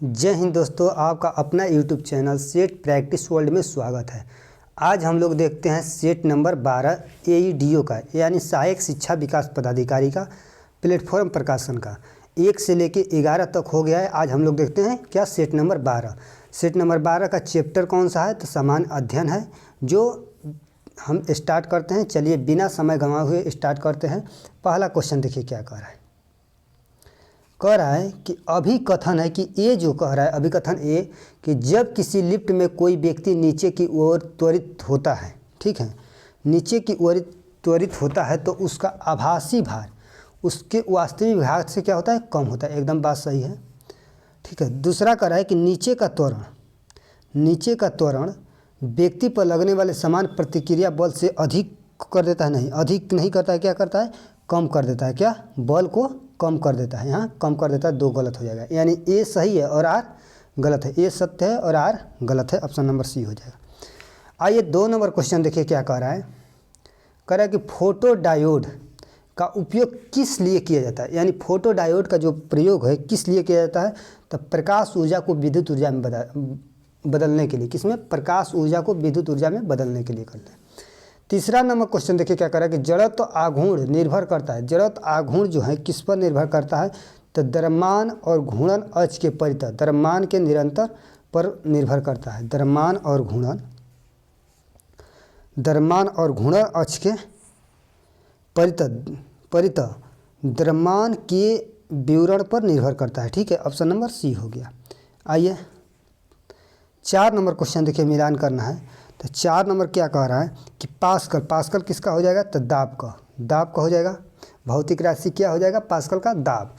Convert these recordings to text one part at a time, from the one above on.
जय हिंद दोस्तों, आपका अपना YouTube channel set practice world में स्वागत है। आज हम लोग देखते हैं सेट नंबर 12 AEDO का यानी सहायक शिक्षा विकास पदाधिकारी का प्लेटफॉर्म प्रकाशन का 1 से लेके 11 तक हो गया है। आज हम लोग देखते हैं क्या सेट नंबर 12। सेट नंबर 12 का चैप्टर कौन सा है तो सामान्य अध्ययन है। जो हम स्टार्ट करते हैं, चलिए बिना समय गंवाए हुए स्टार्ट करते हैं। पहला क्वेश्चन देखिए क्या कह रहा है। कह रहा है कि अभिकथन है कि ए जो कह रहा है अभिकथन ए कि जब किसी लिफ्ट में कोई व्यक्ति नीचे की ओर त्वरित होता है, ठीक है, नीचे की ओर त्वरित होता है तो उसका आभासी भार उसके वास्तविक भार से क्या होता है, कम होता है। एकदम बात सही है, ठीक है। दूसरा कह रहा है कि नीचे का त्वरण व्यक्ति पर लगने वाले समान प्रतिक्रिया बल से अधिक कर देता है, नहीं अधिक नहीं करता है, क्या करता है, कम कर देता है। क्या, बल को कम कर देता है। यहाँ कम कर देता है, 2 गलत हो जाएगा, यानी ए सही है और आर गलत है। ए सत्य है और आर गलत है, ऑप्शन नंबर सी हो जाएगा। आइए 2 नंबर क्वेश्चन देखिए क्या कह रहा है। कह रहा है कि फोटो डायोड का उपयोग किस लिए किया जाता है, यानी फोटो डायोड का जो प्रयोग है किस लिए किया जाता है तो प्रकाश ऊर्जा को विद्युत ऊर्जा में बदलने के लिए। किसमें, प्रकाश ऊर्जा को विद्युत ऊर्जा में बदलने के लिए करते हैं। तीसरा नंबर क्वेश्चन देखिए क्या कर रहा है कि जड़त्व आघूर्ण निर्भर करता है। जड़त्व आघूर्ण जो है किस पर निर्भर करता है तो द्रव्यमान और घूर्णन अक्ष के परितः, द्रव्यमान के निरंतर पर निर्भर करता है। द्रव्यमान और घूर्णन अक्ष के परितः द्रव्यमान के विवरण पर निर्भर करता है, ठीक है। ऑप्शन नंबर सी हो गया। आइए 4 नंबर क्वेश्चन देखिए मिलान करना है। तो 4 नंबर क्या कह रहा है कि पास्कल किसका हो जाएगा तो दाब का हो जाएगा। भौतिक राशि क्या हो जाएगा, पास्कल का दाब।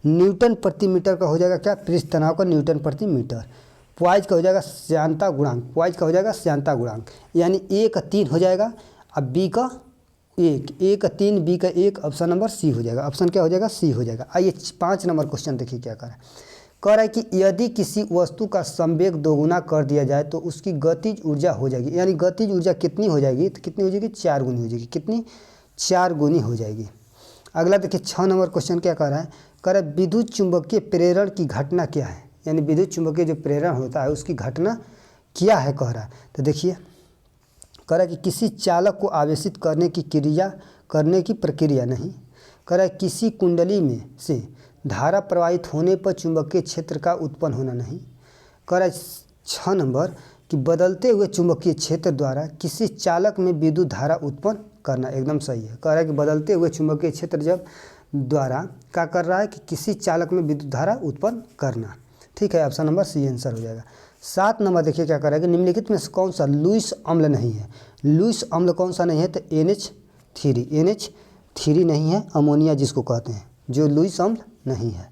न्यूटन प्रति मीटर का हो जाएगा क्या, पृष्ठ तनाव का न्यूटन प्रति मीटर। पॉइज का हो जाएगा श्यानता गुणांक, यानी ए का 3 हो जाएगा, अब बी का 1, ए का 3 बी का 1, ऑप्शन नंबर सी हो जाएगा। ऑप्शन क्या हो जाएगा, सी हो जाएगा। आइए 5 नंबर क्वेश्चन देखिए क्या कह रहा है कि यदि किसी वस्तु का संवेग दोगुना कर दिया जाए तो उसकी गतिज ऊर्जा हो जाएगी, यानी गतिज ऊर्जा कितनी हो जाएगी तो कितनी हो जाएगी, 4 गुनी हो जाएगी। कितनी, 4 गुनी हो जाएगी। अगला देखिए 6 नंबर क्वेश्चन क्या कह रहा है विद्युत चुंबकीय प्रेरण की घटना क्या है, यानी विद्युत चुंबकीय जो प्रेरण होता है उसकी घटना क्या है कह रहा है। तो देखिए कह रहा है कि किसी चालक को आवेशित करने की प्रक्रिया नहीं। कह रहा है किसी कुंडली में से धारा प्रवाहित होने पर चुंबकीय क्षेत्र का उत्पन्न होना नहीं। कह रहा है 6 नंबर कि बदलते हुए चुंबकीय क्षेत्र द्वारा किसी चालक में विद्युत धारा उत्पन्न करना, एकदम सही है। कह रहा है कि बदलते हुए चुंबकीय क्षेत्र जब द्वारा क्या कर रहा है कि किसी चालक में विद्युत धारा उत्पन्न करना, ठीक है। ऑप्शन नंबर सी आंसर हो जाएगा। 7 नंबर देखिए क्या कर रहा है कि निम्नलिखित में से कौन सा लुईस अम्ल नहीं है। लुईस अम्ल कौन सा नहीं है तो NH3 नहीं है, अमोनिया जिसको कहते हैं, जो लुईस अम्ल नहीं है।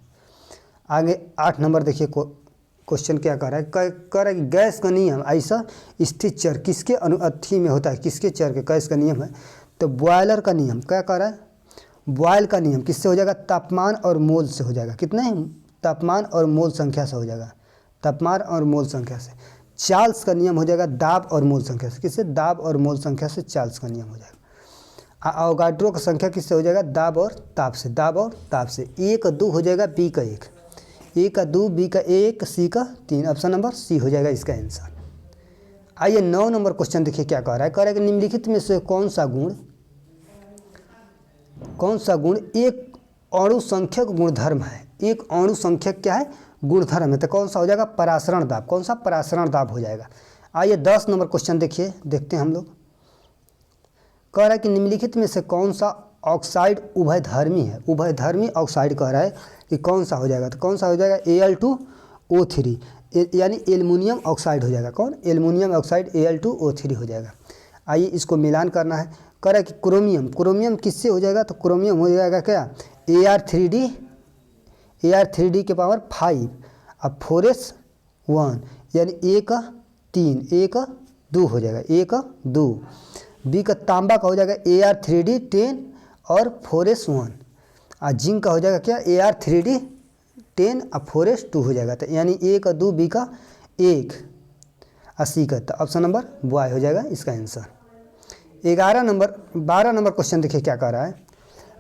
आगे 8 नंबर देखिए क्वेश्चन क्या कह रहा है। कह रहा है कि गैस का नियम ऐसा स्थिर चर किसके अनुअथी में होता है, किसके चर के गैस का नियम है तो बॉयलर का नियम। क्या कह रहा है, बॉयल का नियम किससे हो जाएगा, तापमान और मोल से हो जाएगा। कितने, तापमान और मोल संख्या से हो जाएगा, तापमान और मोल संख्या से। चार्ल्स का नियम हो जाएगा दाब और मोल संख्या से। किससे, दाब और मोल संख्या से चार्ल्स का नियम हो जाएगा। अवोगाड्रो का संख्या किससे हो जाएगा, दाब और ताप से। 1 2 हो जाएगा, बी का 1, ए का 2 बी का 1 सी का 3, ऑप्शन नंबर सी हो जाएगा इसका आंसर। आइए 9 नंबर क्वेश्चन देखिए क्या कह रहा है। कह रहा है कि निम्नलिखित में से कौन सा गुण एक अणु संख्यक गुणधर्म है। एक अणु संख्यक क्या है, गुणधर्म है, तो कौन सा हो जाएगा, परासरण दाब। कौन सा, परासरण दाब हो जाएगा। आइए 10 नंबर क्वेश्चन देखते हैं हम लोग। कह रहा है कि निम्नलिखित में से कौन सा ऑक्साइड उभयधर्मी है। उभयधर्मी ऑक्साइड कह रहा है कि कौन सा हो जाएगा तो कौन सा हो जाएगा, Al2O3, यानी एल्युमिनियम ऑक्साइड हो जाएगा। कौन, एल्युमिनियम ऑक्साइड Al2O3 हो जाएगा। आइए इसको मिलान करना है। कह रहा है कि क्रोमियम किससे हो जाएगा तो क्रोमियम हो जाएगा क्या, Ar3D के पावर 5 अब 4s1, यानी A का 3 A का 2 हो जाएगा, A का 2। बी का तांबा का हो जाएगा Ar3D 10 और 4s1, और जिंक का हो जाएगा क्या, Ar3D 10 और 4s2 हो जाएगा। तो यानी A का 2 बी का 1 और सी का, तो ऑप्शन नंबर वाई हो जाएगा इसका आंसर। 12 नंबर क्वेश्चन देखिए क्या कह रहा है।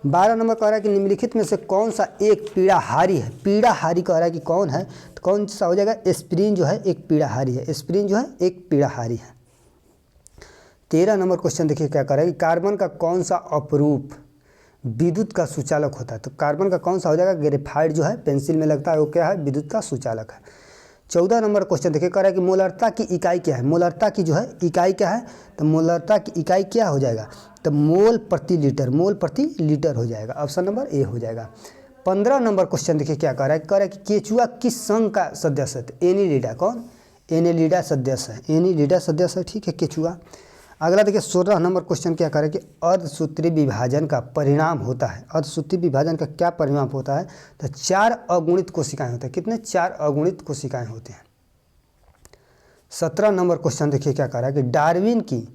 12 नंबर कह रहा है कि निम्नलिखित में से कौन सा एक पीड़ाहारी है। पीड़ाहारी कह रहा है कि कौन है, तो कौन सा हो जाएगा, एस्पिरिन जो है एक पीड़ाहारी है। एस्पिरिन जो है एक पीड़ाहारी है। 13 नंबर क्वेश्चन देखिए क्या कह रहा है कि कार्बन का कौन सा अपरूप विद्युत का सुचालक होता है। तो कार्बन का कौन सा हो जाएगा, ग्रेफाइट जो है पेंसिल में लगता है वो क्या है, विद्युत का सुचालक है। 14 नंबर क्वेश्चन देखिए कह रहा है कि मोलरता की इकाई क्या है। मोलरता की जो है इकाई क्या है, तो मोलरता की इकाई क्या हो जाएगा, तो मोल प्रति लीटर, मोल प्रति लीटर हो जाएगा। ऑप्शन नंबर ए हो जाएगा। 15 नंबर क्वेश्चन देखिए क्या कह रहा है कि केचुआ किस संघ का सदस्य है। तो एनीलिडा, कौन, एनीलिडा सदस्य है, एनीलिडा सदस्य है, ठीक है, केचुआ। अगला देखिए 16 नंबर क्वेश्चन क्या कह रहा है कि अर्धसूत्री विभाजन का परिणाम होता है। अर्धसूत्री विभाजन का क्या परिणाम होता है, तो 4 अगुणित कोशिकाएं होते हैं। कितने, 4 अगुणित कोशिकाएं होते हैं। 17 नंबर क्वेश्चन देखिए क्या कह रहा है कि डार्विन की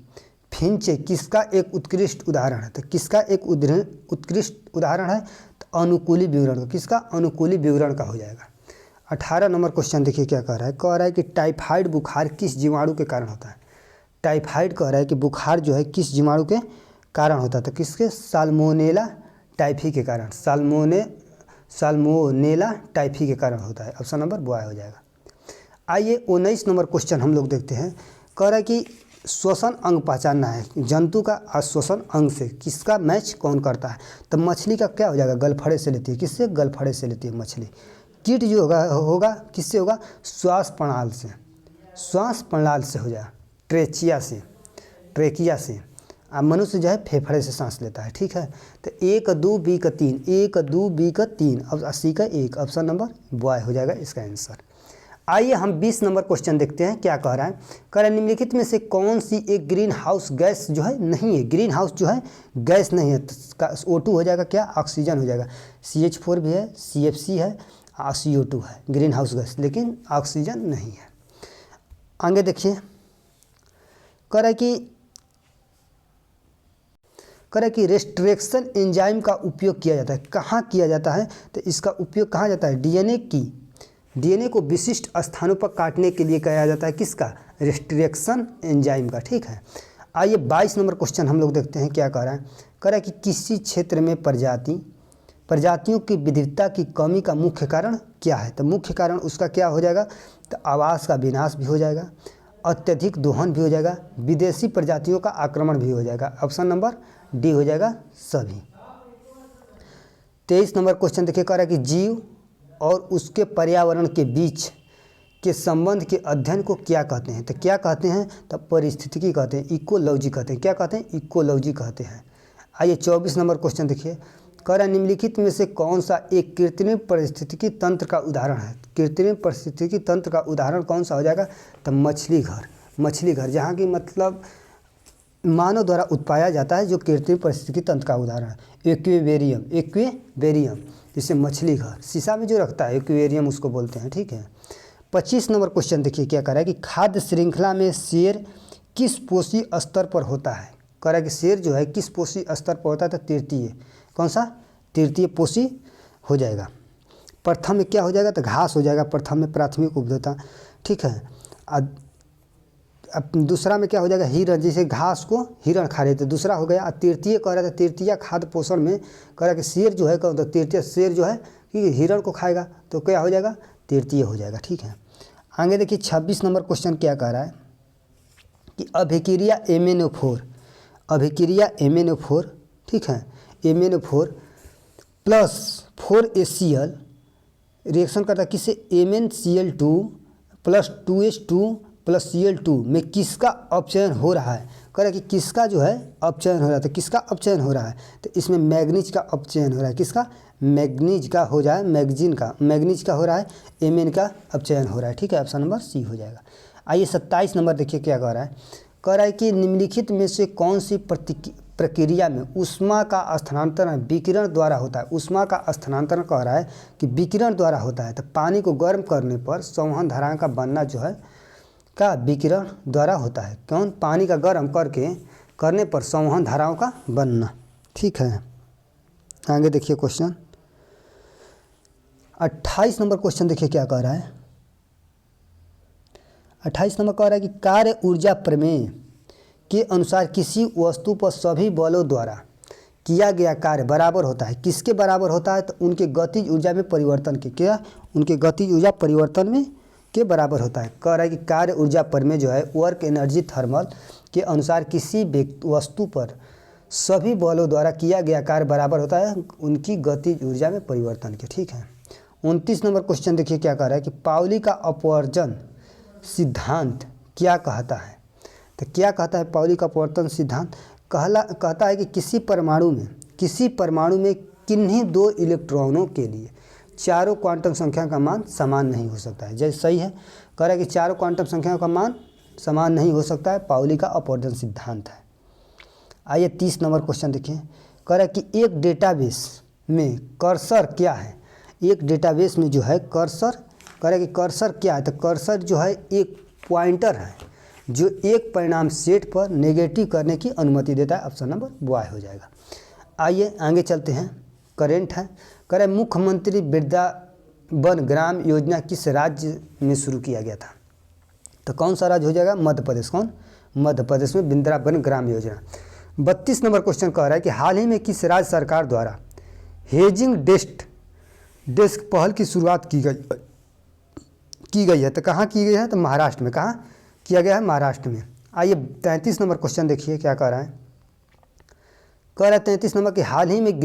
फिंचे किसका एक उत्कृष्ट उदाहरण है। तो किसका एक उत्कृष्ट उदाहरण है, तो अनुकूली विवरण का, किसका, अनुकूली विवरण का हो जाएगा। 18 नंबर क्वेश्चन देखिए क्या कह रहा है कि टाइफाइड बुखार किस जीवाणु के कारण होता है। टाइफाइड कह रहा है कि बुखार जो है किस जीवाणु के कारण होता है, तो किसके, साल्मोनेला टाइफी के कारण, साल्मोनेला टाइफी के कारण होता है। ऑप्शन नंबर बॉय हो जाएगा। आइए 19 नंबर क्वेश्चन हम लोग देखते हैं। कह रहा है कि श्वसन अंग पहचानना है, जंतु का श्वसन अंग से किसका मैच कौन करता है। तो मछली का क्या हो जाएगा, गलफड़े से लेती है। किससे, गलफड़े से लेती है मछली। कीट जो होगा किससे होगा, श्वास प्रणाल से, श्वास प्रणाल से हो जाएगा, ट्रेकिया से। अब मनुष्य जो है फेफड़े से सांस लेता है, ठीक है। तो 1 2 बी का 3, 1 2 बी का 3, अब 80 का 1, ऑप्शन नंबर बॉय हो जाएगा इसका आंसर। आइए हम 20 नंबर क्वेश्चन देखते हैं क्या कह रहा है। कह रहा है निम्नलिखित में से कौन सी एक ग्रीन हाउस गैस जो है नहीं है, ग्रीन हाउस जो है गैस नहीं है। तो O2 हो जाएगा क्या, ऑक्सीजन हो जाएगा। CH4 भी है, CFC है, CO2 है ग्रीन हाउस गैस, लेकिन ऑक्सीजन नहीं है। आगे देखिए कह रहा है कि रेस्ट्रिक्शन एंजाइम का उपयोग किया जाता है। कहाँ किया जाता है, तो इसका उपयोग कहाँ जाता है, डीएनए को विशिष्ट स्थानों पर काटने के लिए किया जाता है। किसका, रेस्ट्रिक्शन एंजाइम का, ठीक है। आइए 22 नंबर क्वेश्चन हम लोग देखते हैं क्या कह रहा है कि किसी क्षेत्र में प्रजातियों की विविधता की कमी का मुख्य कारण क्या है। तो मुख्य कारण उसका क्या हो जाएगा, तो आवास का विनाश भी हो जाएगा, अत्यधिक दोहन भी हो जाएगा, विदेशी प्रजातियों का आक्रमण भी हो जाएगा। ऑप्शन नंबर डी हो जाएगा सभी। 23 नंबर क्वेश्चन देखिए कह रहा है कि जीव और उसके पर्यावरण के बीच के संबंध के अध्ययन को क्या कहते हैं। तो क्या कहते हैं, तो परिस्थितिकी कहते हैं, इकोलॉजी कहते हैं। क्या कहते हैं, इकोलॉजी कहते हैं। आइए 24 नंबर क्वेश्चन देखिए कह रहा है निम्नलिखित में से कौन सा एक कृत्रिम पारिस्थितिकी तंत्र का उदाहरण है। कृत्रिम पारिस्थितिकी तंत्र का उदाहरण कौन सा हो जाएगा, तो मछली घर, जहाँ की मतलब मानव द्वारा उत्पाया जाता है, जो कृत्रिम पारिस्थितिकी तंत्र का उदाहरण है। एक्वेरियम जिसे मछली घर, शीशा में जो रखता है एक्वेरियम उसको बोलते हैं, ठीक है। 25 नंबर क्वेश्चन देखिए क्या कह रहा है कि खाद्य श्रृंखला में शेर किस पोषी स्तर पर होता है। कह रहा है कि शेर जो है किस पोषी स्तर पर होता है, तो तृतीय, कौन सा, तृतीय पोषी हो जाएगा। प्रथम में क्या हो जाएगा, तो घास हो जाएगा, प्रथम में प्राथमिक उपभोक्ता, ठीक है। अब दूसरा में क्या हो जाएगा, हिरण, जैसे घास को हिरण खा रहे थे, दूसरा हो गया। तृतीय कह रहा था, तृतीय खाद्य पोषण में कह रहा कि शेर जो है, तो तृतीय शेर जो है कि हिरण को खाएगा, तो क्या हो जाएगा, तृतीय हो जाएगा, ठीक है। आगे देखिए 26 नंबर क्वेश्चन क्या कह रहा है कि अभिक्रिया MnO4, ठीक है, MnO4 प्लस 4HCl रिएक्शन करता है किससे, MnCl2 plus 2H2 plus Cl2 में किसका अपचयन हो रहा है। कह रहा है कि किसका जो है अपचयन हो रहा है, तो किसका अपचयन हो रहा है, तो इसमें मैग्नीज का अपचयन हो रहा है। किसका, मैग्नीज का हो जाए, मैग्नीज का हो रहा है, Mn का अपचयन हो रहा है, ठीक है। ऑप्शन नंबर सी हो जाएगा। आइए 27 नंबर देखिए क्या कह रहा है कि निम्नलिखित में से कौन सी प्रक्रिया में ऊष्मा का स्थानांतरण विकिरण द्वारा होता है। ऊष्मा का स्थानांतरण कह रहा है कि विकिरण द्वारा होता है। तो पानी को गर्म करने पर संवहन धाराएं का बनना जो है का विकिरण द्वारा होता है। कौन, पानी का गर्म करने पर संवहन धाराओं का बनना, ठीक है। आगे देखिए क्वेश्चन 28 नंबर क्वेश्चन देखिए क्या कह रहा है। 28 नंबर कह रहा है कि कार्य ऊर्जा प्रमेय के अनुसार किसी वस्तु पर सभी बलों द्वारा किया गया कार्य बराबर होता है, किसके बराबर होता है? तो उनके गतिज ऊर्जा में परिवर्तन के, क्या? उनके गतिज ऊर्जा परिवर्तन में के बराबर होता है। कह रहा है कि कार्य ऊर्जा प्रमेय जो है वर्क एनर्जी थर्मल के अनुसार किसी वस्तु पर सभी बलों द्वारा किया गया कार्य बराबर होता है उनकी गतिज ऊर्जा में परिवर्तन के। ठीक है। 29 नंबर क्वेश्चन देखिए क्या कह रहा है कि पाउली का अपवर्जन सिद्धांत क्या कहता है? तो क्या कहता है पाउली का अपवर्तन सिद्धांत? कहता है कि किसी परमाणु में किन्हीं दो इलेक्ट्रॉनों के लिए चारों क्वांटम संख्या का मान समान नहीं हो सकता है। जैसे सही है, कह रहा है कि चारों क्वांटम संख्याओं का मान समान नहीं हो सकता है, पाउली का अपवर्जन सिद्धांत है। आइए 30 नंबर क्वेश्चन देखिए। कह रहा है कि एक डेटाबेस में कर्सर क्या है? एक डेटाबेस में जो है कर्सर, कह रहा है कि कर्सर क्या है? तो कर्सर जो है एक पॉइंटर है जो एक परिणाम सेट पर नेगेटिव करने की अनुमति देता है। ऑप्शन नंबर वाई हो जाएगा। आइए आगे चलते हैं। करेंट है। कह रहे मुख्यमंत्री वृंदावन ग्राम योजना किस राज्य में शुरू किया गया था? तो कौन सा राज्य हो जाएगा? मध्य प्रदेश। कौन? मध्य प्रदेश में वृंदावन ग्राम योजना। 32 नंबर क्वेश्चन कह रहा है कि हाल ही में किस राज्य सरकार द्वारा हेजिंग डेस्क पहल की शुरुआत की गई है? तो कहाँ की गई है? तो महाराष्ट्र में। कहाँ किया गया है? महाराष्ट्र में। आइए 33 नंबर क्वेश्चन देखिए क्या कह रहा है। कह रहा है 33 नंबर कि हाल ही में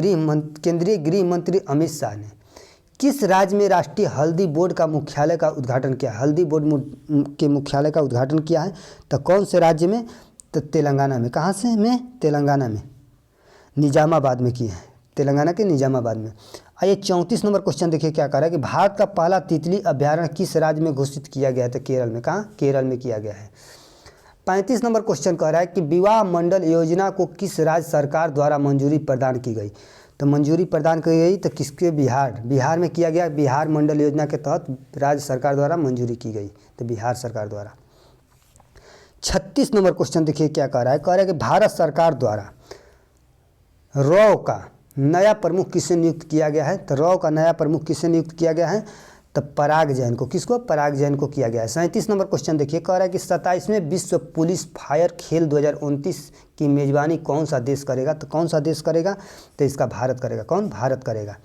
केंद्रीय गृह मंत्री अमित शाह ने किस राज्य में राष्ट्रीय हल्दी बोर्ड का मुख्यालय का उद्घाटन किया? हल्दी बोर्ड के मुख्यालय का उद्घाटन किया है। तो कौन से राज्य में? तो तेलंगाना में। कहाँ से? में तेलंगाना में, निजामाबाद में किए हैं, तेलंगाना के निजामाबाद में। आइए 34 नंबर क्वेश्चन देखिए क्या कह रहा है कि भारत का पहला तितली अभ्यारण्य किस राज्य में घोषित किया गया है? तो केरल में। कहाँ? केरल में किया गया है। 35 नंबर क्वेश्चन कह रहा है कि विवाह मंडल योजना को किस राज्य सरकार द्वारा मंजूरी प्रदान की गई? तो मंजूरी प्रदान की गई तो किसके? बिहार में किया गया। बिहार मंडल योजना के तहत राज्य सरकार द्वारा मंजूरी की गई, तो बिहार सरकार द्वारा। 36 नंबर क्वेश्चन देखिए क्या कह रहा है। कह रहा है कि भारत सरकार द्वारा रॉ का नया प्रमुख किसे नियुक्त किया गया है? तो रॉ का नया प्रमुख किसे नियुक्त किया गया है? तो पराग जैन को। किसको? पराग जैन को किया गया है। 37 नंबर क्वेश्चन देखिए कह रहा है कि 27वें विश्व पुलिस फायर खेल 2029 की मेजबानी कौन सा देश करेगा? तो कौन सा देश करेगा? तो इसका भारत करेगा। कौन? भारत करेगा।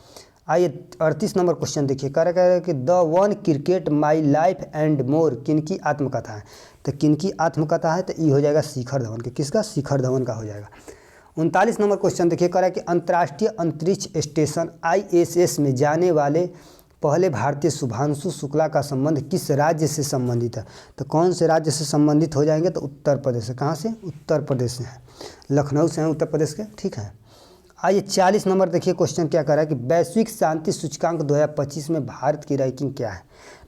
आइए 38 नंबर क्वेश्चन देखिए कह रहा है कि the one cricket my life and more किनकी आत्मकथा है? तो किनकी आत्मकथा है? तो ये हो जाएगा शिखर धवन के। किसका? शिखर धवन का हो जाएगा। 39 नंबर क्वेश्चन देखिए कह रहा है कि अंतर्राष्ट्रीय अंतरिक्ष स्टेशन ISS में जाने वाले पहले भारतीय शुभांशु शुक्ला का संबंध किस राज्य से संबंधित है? तो कौन से राज्य से संबंधित हो जाएंगे? तो उत्तर प्रदेश से। कहाँ से? उत्तर प्रदेश से है, लखनऊ से हैं उत्तर प्रदेश के। ठीक है। आइए 40 नंबर देखिए क्वेश्चन क्या कर रहा है कि वैश्विक शांति सूचकांक 2025 में भारत की रैंकिंग क्या है?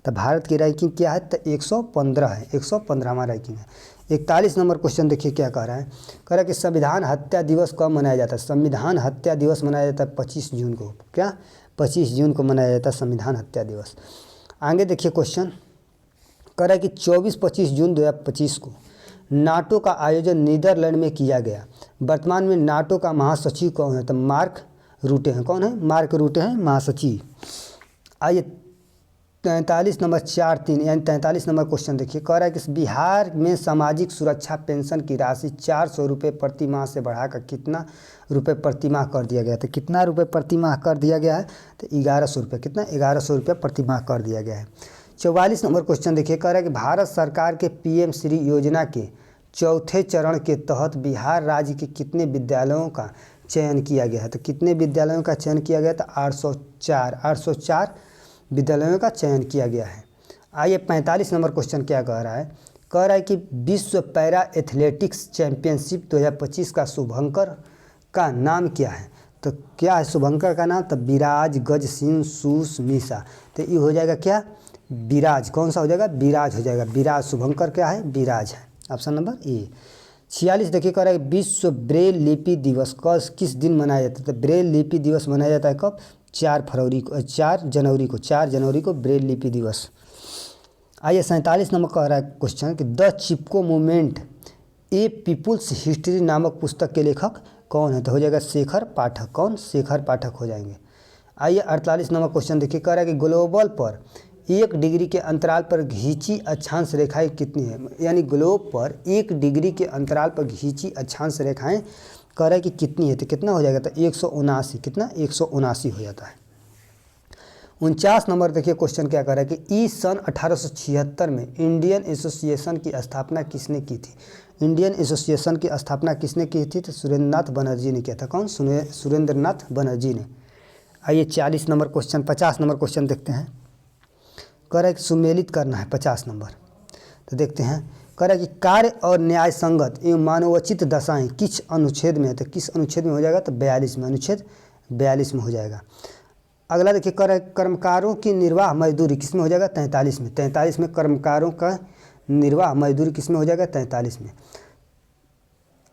तो भारत की रैंकिंग क्या है? तो 115 है, 115वां रैंकिंग है। 41 नंबर क्वेश्चन देखिए क्या कह रहा है। कह रहा है कि संविधान हत्या दिवस कब मनाया जाता है? संविधान हत्या दिवस मनाया जाता है 25 जून को। क्या? 25 जून को मनाया जाता है संविधान हत्या दिवस। आगे देखिए क्वेश्चन कह रहा है कि 24-25 जून 2025 को नाटो का आयोजन नीदरलैंड में किया गया। वर्तमान में नाटो का महासचिव कौन है? तो मार्क रूटे हैं। कौन है? मार्क रूटे हैं महासचिव। आइए 43 नंबर 4-3 यानी 43 नंबर क्वेश्चन देखिए कह रहा है कि बिहार में सामाजिक सुरक्षा पेंशन की राशि 400 रुपये प्रति माह से बढ़ाकर कितना रुपये प्रति माह कर दिया गया? तो कितना रुपये प्रति माह कर दिया गया है? तो 1100 रुपये। कितना? 1100 रुपये प्रति माह कर दिया गया है। 44 नंबर क्वेश्चन देखिए कह रहा है कि भारत सरकार के PM श्री योजना के चौथे चरण के तहत बिहार राज्य के कितने विद्यालयों का चयन किया गया है? तो कितने विद्यालयों का चयन किया गया? तो 804 विद्यालयों का चयन किया गया है। आइए 45 नंबर क्वेश्चन क्या कह रहा है। कह रहा है कि विश्व पैरा एथलेटिक्स चैंपियनशिप 2025 का शुभंकर का नाम क्या है? तो क्या है शुभंकर का नाम? तो विराज, गज सिंह, सूस, मीसा। तो ये हो जाएगा क्या? विराज। कौन सा हो जाएगा? विराज हो जाएगा। विराज। शुभंकर क्या है? विराज है। Option number A. 46 देखिए कह रहा है विश्व ब्रेल लिपि दिवस किस दिन मनाया जाता है? तो ब्रेल लिपि दिवस मनाया जाता है कब? 4 जनवरी को ब्रेल लिपि दिवस। आइए 47 नंबर कह रहा है क्वेश्चन कि the Chipko movement a people's history नामक पुस्तक के लेखक कौन है? तो हो जाएगा शेखर पाठक। कौन? शेखर पाठक हो जाएंगे। आइए 48 नंबर क्वेश्चन देखिए कह रहा है कि ग्लोबल पर 1 डिग्री के अंतराल पर घींची अक्षांश रेखाएं कितनी है? यानी ग्लोब पर 1 डिग्री के अंतराल पर घींची अक्षांश रेखाएं कह रहा है कि कितनी है, तो कितना हो जाएगा, तो 179, कितना 179 हो जाता है। 49 नंबर देखिए क्वेश्चन क्या कर रहा है कि सन 1876 में इंडियन एसोसिएशन की स्थापना किसने की थी। इंडियन एसोसिएशन की स्थापना किसने की थी, तो सुरेंद्रनाथ बनर्जी ने किया था। कौन, सुरेंद्रनाथ बनर्जी ने। आइए 40 नंबर क्वेश्चन, 50 नंबर क्वेश्चन देखते हैं। कह रहा है कि सुमेलित करना है 50 नंबर, तो देखते हैं। कह रहा है कि कार्य और न्याय संगत एवं मानवोचित दशाएं किस अनुच्छेद में है, तो किस अनुच्छेद में हो जाएगा, तो 42 में, अनुच्छेद 42 में हो जाएगा। अगला देखिए, कह रहा है कर्मकारों की निर्वाह मजदूरी किस में हो जाएगा, 43 में। 43 में कर्मकारों का निर्वाह मजदूरी किस में हो जाएगा, 43 में।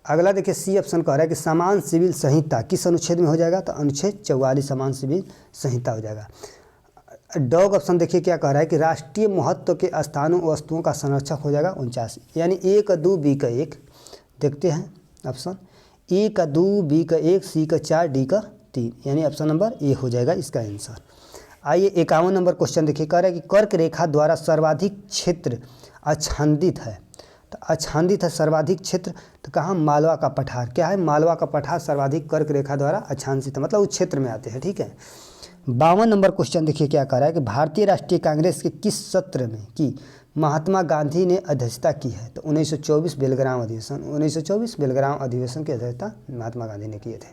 अगला देखिए सी ऑप्शन कह रहा है कि समान सिविल संहिता किस अनुच्छेद में हो जाएगा, तो अनुच्छेद 44 समान सिविल संहिता हो जाएगा। डॉग ऑप्शन देखिए क्या कह रहा है कि राष्ट्रीय महत्व के स्थानों वस्तुओं का संरक्षक हो जाएगा 49, यानी ए का 2 बी का 1। देखते हैं ऑप्शन, ए का 2 बी का 1 सी का 4 डी का 3, यानी ऑप्शन नंबर ए हो जाएगा इसका आंसर। आइए 51 नंबर क्वेश्चन देखिए, कह रहा है कि कर्क रेखा द्वारा सर्वाधिक क्षेत्र आच्छादित है, तो आच्छादित है सर्वाधिक क्षेत्र, तो कहाँ, मालवा का पठार। क्या है, मालवा का पठार सर्वाधिक कर्क रेखा द्वारा आच्छादित है, मतलब उस क्षेत्र में आते हैं, ठीक है। 52 नंबर क्वेश्चन देखिए क्या कह रहा है कि भारतीय राष्ट्रीय कांग्रेस के किस सत्र में की महात्मा गांधी ने अध्यक्षता की है, तो 1924 बेलग्राम अधिवेशन, 1924 बेलग्राम अधिवेशन की अध्यक्षता महात्मा गांधी ने किए थे।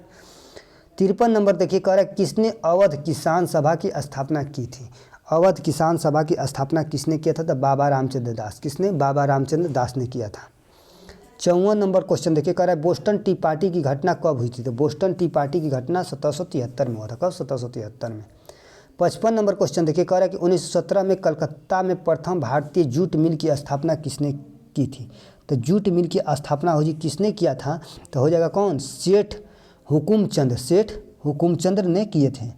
53 नंबर देखिए, कह रहा है किसने अवध किसान सभा की स्थापना की थी। अवध किसान सभा की स्थापना किसने किया था, तो बाबा रामचंद्र दास। किसने, बाबा रामचंद्र दास ने किया था। 54 नंबर क्वेश्चन देखिए, कह रहा है बोस्टन टी पार्टी की घटना कब हुई थी, तो बोस्टन टी पार्टी की घटना 1773 में हुआ था। कब, 1773 में। 55 नंबर क्वेश्चन देखिए, कह रहा है कि 1917 में कलकत्ता में प्रथम भारतीय जूट मिल की स्थापना किसने की थी, तो जूट मिल की स्थापना हो जी किसने किया था, तो हो जाएगा कौन, सेठ हुकुमचंद, सेठ हुकुमचंद ने किए थे।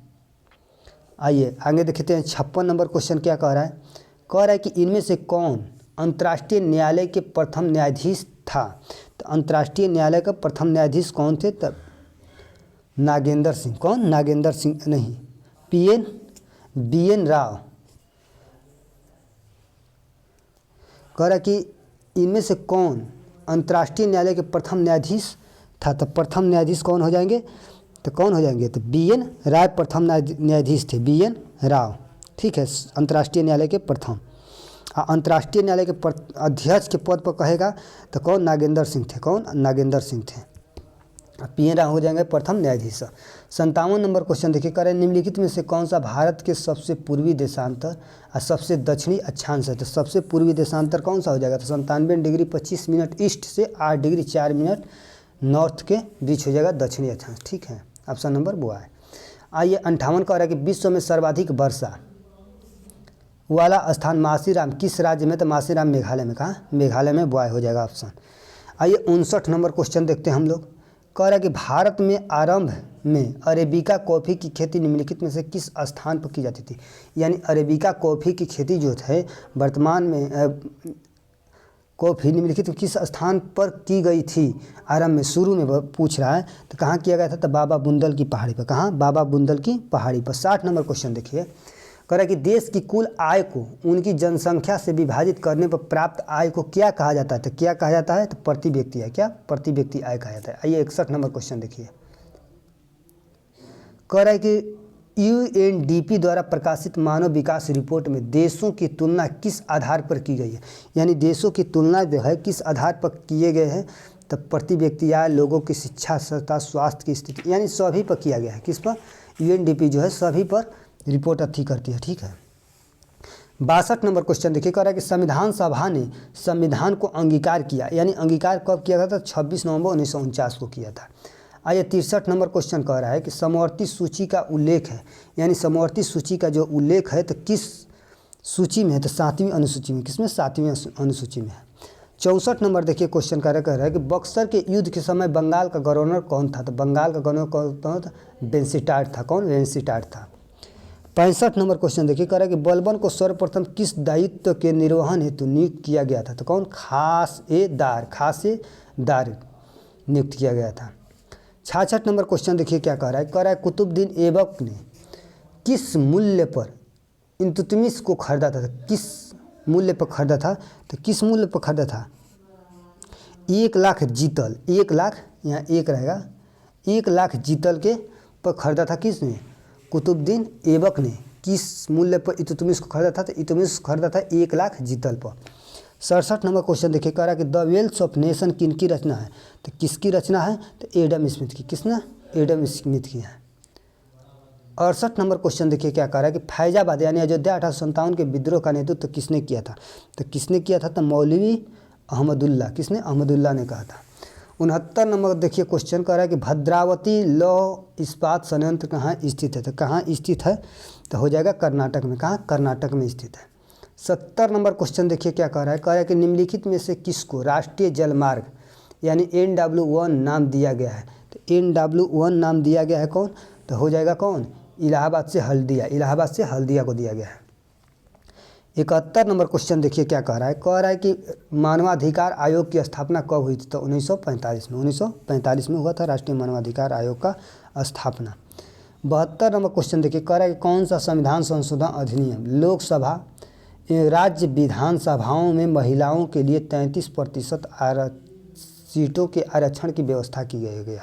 आइए आगे देखते हैं 56 नंबर क्वेश्चन क्या कह रहा है। कह रहा है कि इनमें से कौन अंतर्राष्ट्रीय न्यायालय के प्रथम न्यायाधीश था, तो अंतर्राष्ट्रीय न्यायालय का प्रथम न्यायाधीश कौन थे, तब नागेंद्र सिंह। कौन, नागेंद्र सिंह नहीं, BN राव। कह रहा है कि इनमें से कौन अंतर्राष्ट्रीय न्यायालय के प्रथम न्यायाधीश था, तो प्रथम न्यायाधीश कौन हो जाएंगे, तो कौन हो जाएंगे, तो BN राय प्रथम न्यायाधीश थे, BN राव, ठीक है। अंतर्राष्ट्रीय न्यायालय के प्रथम, अंतर्राष्ट्रीय न्यायालय के अध्यक्ष के पद पर कहेगा तो कौन, नागेंद्र सिंह थे। कौन, नागेंद्र सिंह थे। PN राव हो जाएंगे प्रथम न्यायाधीश। 57 नंबर क्वेश्चन देखिए, कह रहे निम्नलिखित में से कौन सा भारत के सबसे पूर्वी देशांतर और सबसे दक्षिणी अक्षांश है, तो सबसे पूर्वी देशांतर कौन सा हो जाएगा, तो 97 डिग्री 25 मिनट ईस्ट से 8 डिग्री 4 मिनट नॉर्थ के बीच हो जाएगा दक्षिणी अक्षांश, ठीक है। ऑप्शन नंबर वो है। आइए 58 कह रहा है कि विश्व में सर्वाधिक वर्षा वाला स्थान मासीराम किस राज्य में, तो मासीराम मेघालय में। कहाँ, मेघालय में बॉय हो जाएगा ऑप्शन। आइए 59 नंबर क्वेश्चन देखते हैं हम लोग। कह रहा है कि भारत में आरंभ में अरेबिका कॉफ़ी की खेती निम्नलिखित में से किस स्थान पर की जाती थी, यानी अरेबिका कॉफ़ी की खेती जो है वर्तमान में कॉफ़ी निम्नलिखित किस स्थान पर की गई थी, आरंभ में, शुरू में पूछ रहा है, तो कहाँ किया गया था, तो बाबा बुंदल की पहाड़ी पर। कहाँ, बाबा बुंदल की पहाड़ी पर। 60 नंबर क्वेश्चन देखिए, कह रहा है कि देश की कुल आय को उनकी जनसंख्या से विभाजित करने पर प्राप्त आय को क्या कहा जाता है, तो क्या कहा जाता है, तो प्रति व्यक्ति आय। क्या, प्रति व्यक्ति आय कहा जाता है। आइए 61 नंबर क्वेश्चन देखिए, कह रहा है कि UNDP द्वारा प्रकाशित मानव विकास रिपोर्ट में देशों की तुलना किस आधार पर की गई है, यानी देशों की तुलना जो है किस आधार पर किए गए हैं, तो प्रति व्यक्ति आय, लोगों की शिक्षा तथा स्वास्थ्य की स्थिति, यानी सभी पर किया गया है। किस पर, UNDP जो है सभी पर रिपोर्ट अच्छी करती है, ठीक है। 62 नंबर क्वेश्चन देखिए, कह रहा है कि संविधान सभा ने संविधान को अंगीकार किया, यानी अंगीकार कब किया था, तो 26 नवंबर 1949 को किया था। आइए 63 नंबर क्वेश्चन कह रहा है कि समवर्ती सूची का उल्लेख है, यानी समवर्ती सूची का जो उल्लेख है तो किस सूची में है, तो 7वीं अनुसूची में। किसमें, 7वीं अनुसूची में है। 64 नंबर देखिए क्वेश्चन कह रहा है कि बक्सर के युद्ध के समय बंगाल का गवर्नर कौन था, तो बंगाल का गवर्नर कौन था, वेंसीटाट था। कौन, वेंसीटाट था। 65 नंबर क्वेश्चन देखिए, कह रहा है कि बलबन को सर्वप्रथम किस दायित्व के निर्वहन हेतु नियुक्त किया गया था, तो कौन, खासेदार नियुक्त किया गया था। 66 नंबर क्वेश्चन देखिए क्या कह रहा है कुतुबुद्दीन ऐबक ने किस मूल्य पर इल्तुतमिश को खरीदा था, किस मूल्य पर खरीदा था, तो किस मूल्य पर खरीदा था, 1 लाख जीतल, 1 लाख, यहाँ 1 रहेगा, 1,00,000 जीतल के पर खरीदा था किसने? कुतुबुद्दीन ऐबक ने। किस मूल्य पर इल्तुतमिश को खरीदा था? तो इल्तुतमिश को खरीदा था 1,00,000 जीतल पर। 67 नंबर क्वेश्चन देखिए, कह रहा है कि द वेल्थ ऑफ नेशन किनकी रचना है? तो किसकी रचना है? तो एडम स्मिथ की। किसने? एडम स्मिथ की है। 68 नंबर क्वेश्चन देखिए क्या कह रहा है कि फैजाबाद यानी अयोध्या 1857 के विद्रोह का नेतृत्व किसने किया था? तो किसने किया था? तो मौलवी अहमदुल्ला। किसने? अहमदुल्ला ने कहा था। 69 नंबर देखिए क्वेश्चन कह रहा है कि भद्रावती लौह इस्पात संयंत्र कहाँ स्थित है? तो कहाँ स्थित है? तो हो जाएगा कर्नाटक में। कहाँ? कर्नाटक में स्थित है। 70 नंबर क्वेश्चन देखिए क्या कह रहा है, कह रहा है कि निम्नलिखित में से किसको राष्ट्रीय जलमार्ग यानी NW1 नाम दिया गया है? तो NW1 नाम दिया गया है कौन? तो हो जाएगा कौन? इलाहाबाद से हल्दिया। इलाहाबाद से हल्दिया को दिया गया है। 71 नंबर क्वेश्चन देखिए क्या कह रहा है, कह रहा है कि मानवाधिकार आयोग की स्थापना कब हुई थी? तो 1945 में। 1945 में हुआ था राष्ट्रीय मानवाधिकार आयोग का स्थापना। 72 नंबर क्वेश्चन देखिए, कह रहा है कि कौन सा संविधान संशोधन अधिनियम लोकसभा राज्य विधानसभाओं में महिलाओं के लिए 33% सीटों के आरक्षण की व्यवस्था की गई है?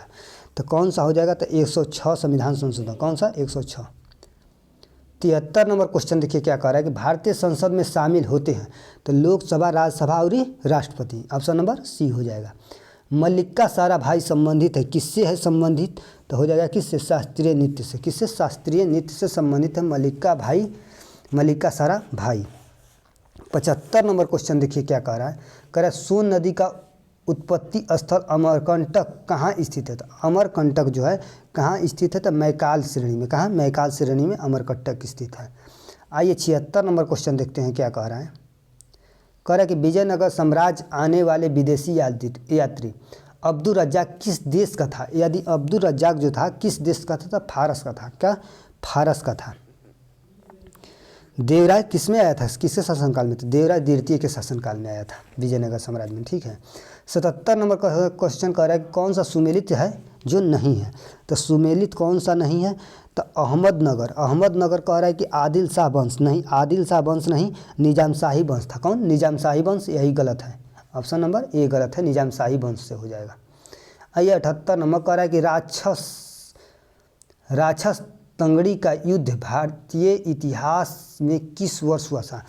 तो कौन सा हो जाएगा? तो 106 संविधान संशोधन। कौन सा? 106। 73 नंबर क्वेश्चन देखिए क्या कह रहा है कि भारतीय संसद में शामिल होते हैं तो लोकसभा, राज्यसभा और राष्ट्रपति। ऑप्शन नंबर सी हो जाएगा। मल्लिका साराभाई संबंधित है, किससे है संबंधित? तो हो जाएगा किससे? शास्त्रीय नृत्य से। किससे? शास्त्रीय नृत्य से संबंधित है मल्लिका साराभाई। 75 नंबर क्वेश्चन देखिए क्या कह रहा है, कह रहा है सोन नदी का उत्पत्ति स्थल अमरकंटक कहाँ स्थित है? तो अमरकंटक जो है कहाँ स्थित है? तो मैकाल श्रेणी में। कहाँ? मैकाल श्रेणी में अमरकंटक स्थित है। आइए 76 नंबर क्वेश्चन देखते हैं क्या कह रहा है, कह रहा है कि विजयनगर साम्राज्य आने वाले विदेशी यात्री अब्दुल रज्जाक किस देश का था? यदि अब्दुल रज्जाक जो था किस देश का था? तो फारस का था। क्या? फारस का था। देवराय किस में आया था? किसके शासनकाल में? तो देवराय द्वितीय के शासनकाल में आया था विजयनगर साम्राज्य में। ठीक है। 77 नंबर का क्वेश्चन कह रहा है कि कौन सा सुमेलित है जो नहीं है? तो सुमेलित कौन सा नहीं है? तो अहमदनगर कह रहा है कि आदिल शाह वंश नहीं, आदिल शाह वंश नहीं, निजाम शाही वंश था। कौन? निजाम शाही वंश। यही गलत है। ऑप्शन नंबर ए गलत है, निजाम शाही वंश से हो जाएगा। आइए 78 नंबर कह रहा है कि राक्षस तंगड़ी का युद्ध भारतीय इतिहास में किस वर्ष हुआ था?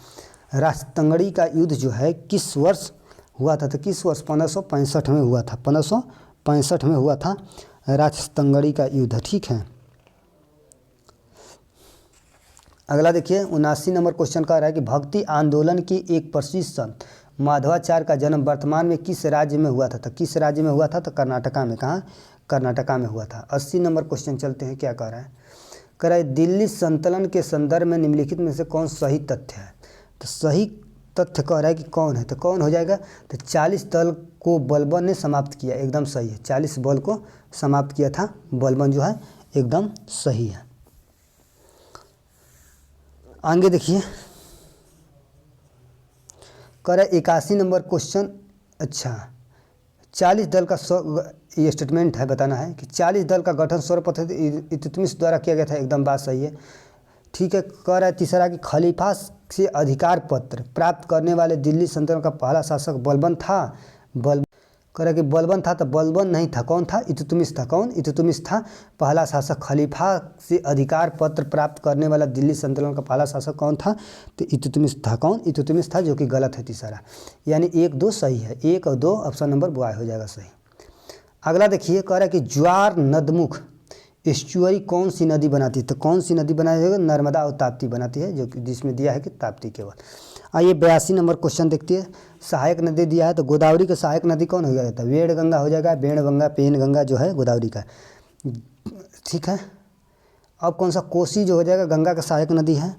तंगड़ी का युद्ध जो है किस वर्ष हुआ था? तो किस वर्ष? 1565 में हुआ था। 1565 में हुआ था राक्षस तंगड़ी का युद्ध। ठीक है। अगला देखिए 79 नंबर क्वेश्चन कह रहा है कि भक्ति आंदोलन की एक प्रसिद्ध संत माधवाचार्य का जन्म वर्तमान में किस राज्य में हुआ था? तो किस राज्य में हुआ था? तो कर्नाटका में। कहाँ? कर्नाटका में हुआ था। 80 नंबर क्वेश्चन चलते हैं क्या कह रहा है, कह रहा है दिल्ली संतलन के संदर्भ में निम्नलिखित में से कौन सही तथ्य है? तो सही तथ्य कह रहा है कि कौन है? तो कौन हो जाएगा? तो 40 दल को बलबन ने समाप्त किया। एकदम सही है। 40 बल को समाप्त किया था बलबन जो है, एकदम सही है। आगे देखिए कह रहा है 81 नंबर क्वेश्चन। अच्छा 40 दल का ये स्टेटमेंट है, बताना है कि 40 दल का गठन सर्वप्रथम इल्तुतमिश द्वारा किया गया था। एकदम बात सही है। ठीक है। कह रहा है तीसरा कि खलीफा से अधिकार पत्र प्राप्त करने वाले दिल्ली सल्तनत का पहला शासक बलबन था। कह रहा है कि बलबन था, तो बलबन नहीं था। कौन था? इल्तुतमिश था। कौन? इल्तुतमिश था पहला शासक। खलीफा से अधिकार पत्र प्राप्त करने वाला दिल्ली सल्तनत का पहला शासक कौन था? तो इल्तुतमिश था। कौन? इल्तुतमिश था, जो कि गलत है तीसरा। यानी 1 2 सही है। 1 और 2 ऑप्शन नंबर बॉय हो जाएगा सही। अगला देखिए कह रहा है कि ज्वार नदमुख एस्चुअरी कौन सी नदी बनाती है? तो कौन सी नदी बनाई है? नर्मदा और ताप्ती बनाती है, जो कि जिसमें दिया है कि ताप्ती केवल। आइए 82 नंबर क्वेश्चन देखते हैं। सहायक नदी दिया है तो गोदावरी का सहायक नदी कौन हो जाता है? वेणगंगा हो जाएगा। वेणगंगा पेनगंगा जो है गोदावरी का। ठीक है। अब कौन सा? कोसी जो हो जाएगा गंगा का सहायक नदी है।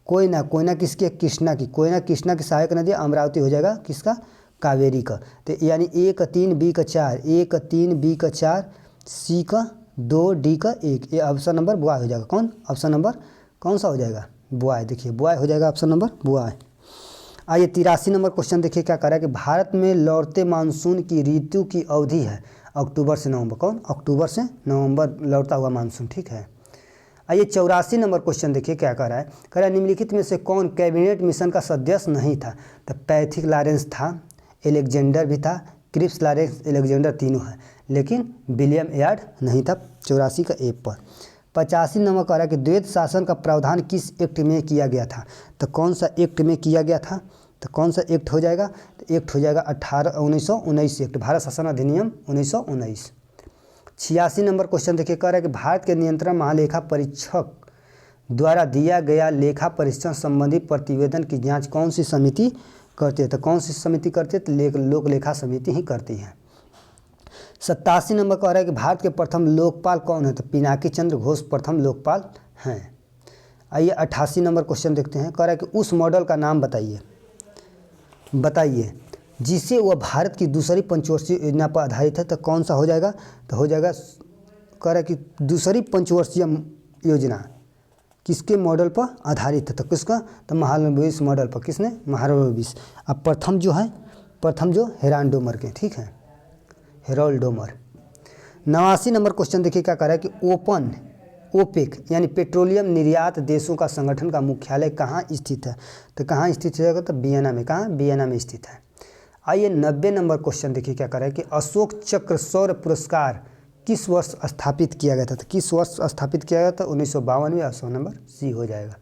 कोयना किसकी है? कृष्णा की। कृष्णा की सहायक नदी अमरावती हो जाएगा किसका? कावेरी का। तो यानी 1 3 बी का 4, 1 3 बी का 4, सी का 2, डी का 1। ये ऑप्शन नंबर बॉय हो जाएगा। कौन? ऑप्शन नंबर कौन सा हो जाएगा? बॉय। देखिए बॉय हो जाएगा ऑप्शन नंबर बॉय। आइए 83 नंबर क्वेश्चन देखिए क्या कह रहा है कि भारत में लौटते मानसून की ऋतु की अवधि है अक्टूबर से नवंबर। कौन? अक्टूबर से नवंबर लौटता हुआ मानसून। ठीक है। आइए 84 नंबर क्वेश्चन देखिए क्या कह रहा है, कह रहा है निम्नलिखित में से कौन कैबिनेट मिशन का सदस्य नहीं था? तो पैथिक लॉरेंस था, एलेक्जेंडर भी था, क्रिप्स लॉरेंस एलेक्जेंडर तीनों है, लेकिन विलियम यार्ड नहीं था 84 का ए पर। 85 नंबर कह रहा है कि द्वैत शासन का प्रावधान किस एक्ट में किया गया था, तो कौन सा एक्ट में किया गया था, तो कौन सा एक्ट हो जाएगा, तो एक्ट हो जाएगा 1919 एक्ट, भारत शासन अधिनियम 1919। 86 नंबर क्वेश्चन देखिए, कह रहा है कि भारत के नियंत्रण महालेखा परीक्षक द्वारा दिया गया लेखा परीक्षण संबंधी प्रतिवेदन की जांच कौन सी समिति करती है, तो कौन सी समिति करती है, तो लोक लेखा समिति ही करती है। 87 नंबर कह रहा है कि भारत के प्रथम लोकपाल कौन है, तो पिनाकी चंद्र घोष प्रथम लोकपाल हैं। आइए 88 नंबर क्वेश्चन देखते हैं, कह रहा है कि उस मॉडल का नाम बताइए जिसे वह भारत की दूसरी पंचवर्षीय योजना पर आधारित है, तो कौन सा हो जाएगा, तो हो जाएगा, कह रहा है कि दूसरी पंचवर्षीय योजना किसके मॉडल पर आधारित है, तो किसका, तो महालनोबिस मॉडल पर। किसने, महालनोबिस। अब प्रथम जो हेराल्ड डोमर के, ठीक है, हेरोल्ड डोमर। 89 नंबर क्वेश्चन देखिए क्या कह रहा है कि ओपेक यानी पेट्रोलियम निर्यात देशों का संगठन का मुख्यालय कहाँ स्थित है, तो कहाँ स्थित है, तो वियना में। कहाँ, वियना में स्थित है। आइए 90 नंबर क्वेश्चन देखिए क्या कह रहा है कि अशोक चक्र शौर्य पुरस्कार किस वर्ष स्थापित किया गया था, तो किस वर्ष स्थापित किया गया था, 1952 में। ऑप्शन नंबर सी हो जाएगा।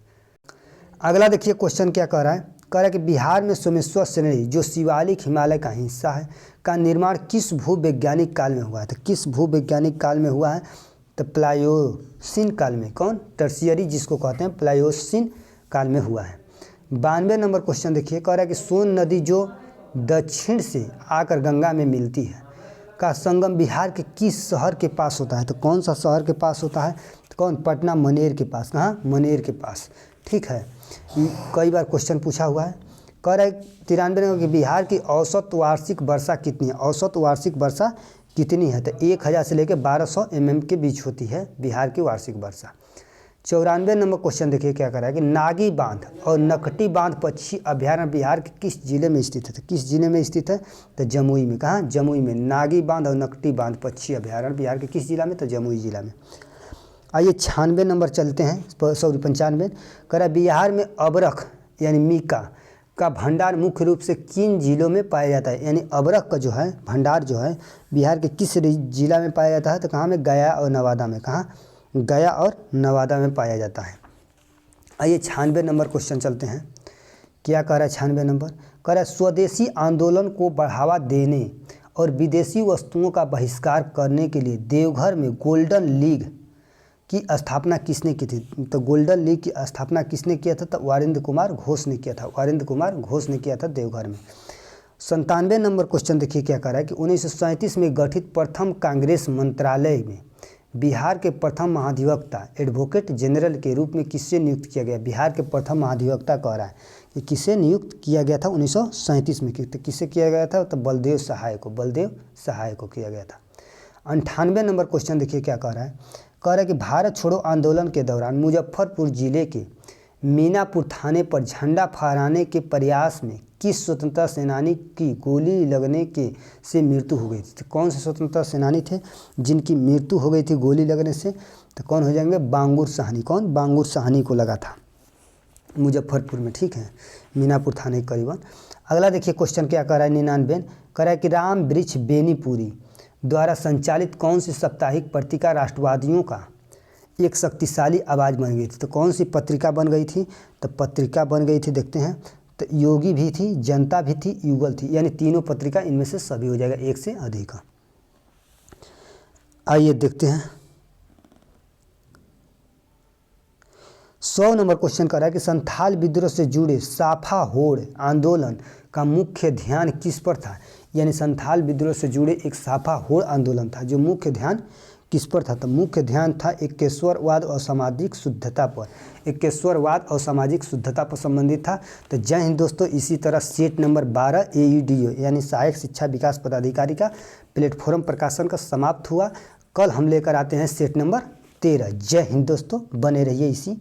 अगला देखिए क्वेश्चन क्या कह रहा है, कह रहा है कि बिहार में सोमेश्वर श्रेणी जो शिवालिक हिमालय का हिस्सा है का निर्माण किस भूवैज्ञानिक काल में हुआ है, तो किस भूवैज्ञानिक काल में हुआ है, तो प्लायोसीन काल में। कौन, टर्शियरी जिसको कहते हैं, प्लायोसीन काल में हुआ है। 92 नंबर क्वेश्चन देखिए, कह रहा है कि सोन नदी जो दक्षिण से आकर गंगा में मिलती है का संगम बिहार के किस शहर के पास होता है, तो कौन सा शहर के पास होता है, तो कौन, पटना, मनेर के पास। कहाँ, मनेर के पास, ठीक है। कई बार क्वेश्चन पूछा हुआ है। कह रहा है 93 नंबर कि बिहार की औसत वार्षिक वर्षा कितनी है, औसत वार्षिक वर्षा कितनी है, तो 1000 से लेकर 1200 mm के बीच होती है बिहार की वार्षिक वर्षा। 94 नंबर क्वेश्चन देखिए क्या कर रहा है कि नागी बांध और नकटी बांध पक्षी अभयारण्य बिहार के किस जिले में स्थित है, तो किस जिले में स्थित है, तो जमुई में। कहाँ, जमुई में। नागी बांध और नकटी बांध पक्षी अभयारण्य बिहार के किस जिला में, तो जमुई जिला में। आइए 96 नंबर चलते हैं, 95। कह रहा है बिहार में अबरख यानी मीका का भंडार मुख्य रूप से किन जिलों में पाया जाता है, यानी अबरख का जो है भंडार जो है बिहार के किस जिला में पाया जाता है, तो कहाँ में, गया और नवादा में। कहाँ, गया और नवादा में पाया जाता है। आइए 96 नंबर क्वेश्चन चलते हैं, क्या कह रहा है 96 नंबर, कह रहा है स्वदेशी आंदोलन को बढ़ावा देने और विदेशी वस्तुओं का बहिष्कार करने के लिए देवघर में गोल्डन लीग की स्थापना किसने की थी, तो गोल्डन लीग की स्थापना किसने किया था, तो वारिंद्र कुमार घोष ने किया था। वारिंद्र कुमार घोष ने किया था देवघर में। 97 नंबर क्वेश्चन देखिए क्या कह रहा है कि 1937 में गठित प्रथम कांग्रेस मंत्रालय में बिहार के प्रथम महाधिवक्ता एडवोकेट जनरल के रूप में किससे नियुक्त किया गया, बिहार के प्रथम महाधिवक्ता कह रहा है कि किससे नियुक्त किया गया था 1937 में, तो किससे किया गया था, तो बलदेव सहाय को किया गया था। 98 नंबर क्वेश्चन देखिए क्या कह रहा है, कह रहा है कि भारत छोड़ो आंदोलन के दौरान मुजफ्फरपुर जिले के मीनापुर थाने पर झंडा फहराने के प्रयास में किस स्वतंत्रता सेनानी की गोली लगने के से मृत्यु हो गई थी, तो कौन से स्वतंत्रता सेनानी थे जिनकी मृत्यु हो गई थी गोली लगने से, तो कौन हो जाएंगे, बांगुर साहनी। कौन, बांगुर साहनी को लगा था मुजफ्फरपुर में, ठीक है, मीनापुर थाने के करीबन। अगला देखिए क्वेश्चन क्या कह रहा है 99, कह रहा है कि राम वृक्ष बेनीपुरी द्वारा संचालित कौन सी साप्ताहिक पत्रिका राष्ट्रवादियों का एक शक्तिशाली आवाज़ बन गई थी, तो कौन सी पत्रिका बन गई थी, तो पत्रिका बन गई थी, देखते हैं, तो योगी भी थी, जनता भी थी, युगल थी, यानी तीनों पत्रिका, इनमें से सभी हो जाएगा, एक से अधिक। आइए देखते हैं 100 नंबर क्वेश्चन कर रहा है कि संथाल विद्रोह से जुड़े साफा होड़ आंदोलन का मुख्य ध्यान किस पर था, यानी संथाल विद्रोह से जुड़े एक साफा होड़ आंदोलन था जो मुख्य ध्यान किस पर था, तो मुख्य ध्यान था एकेश्वरवाद और सामाजिक शुद्धता पर, एकेश्वरवाद और सामाजिक शुद्धता पर संबंधित था। तो जय हिंद दोस्तों, इसी तरह सेट नंबर 12 AEDO यानी सहायक शिक्षा विकास पदाधिकारी का प्लेटफॉर्म प्रकाशन का समाप्त हुआ। कल हम लेकर आते हैं सेट नंबर 13। जय हिंद दोस्तों, बने रहिए इसी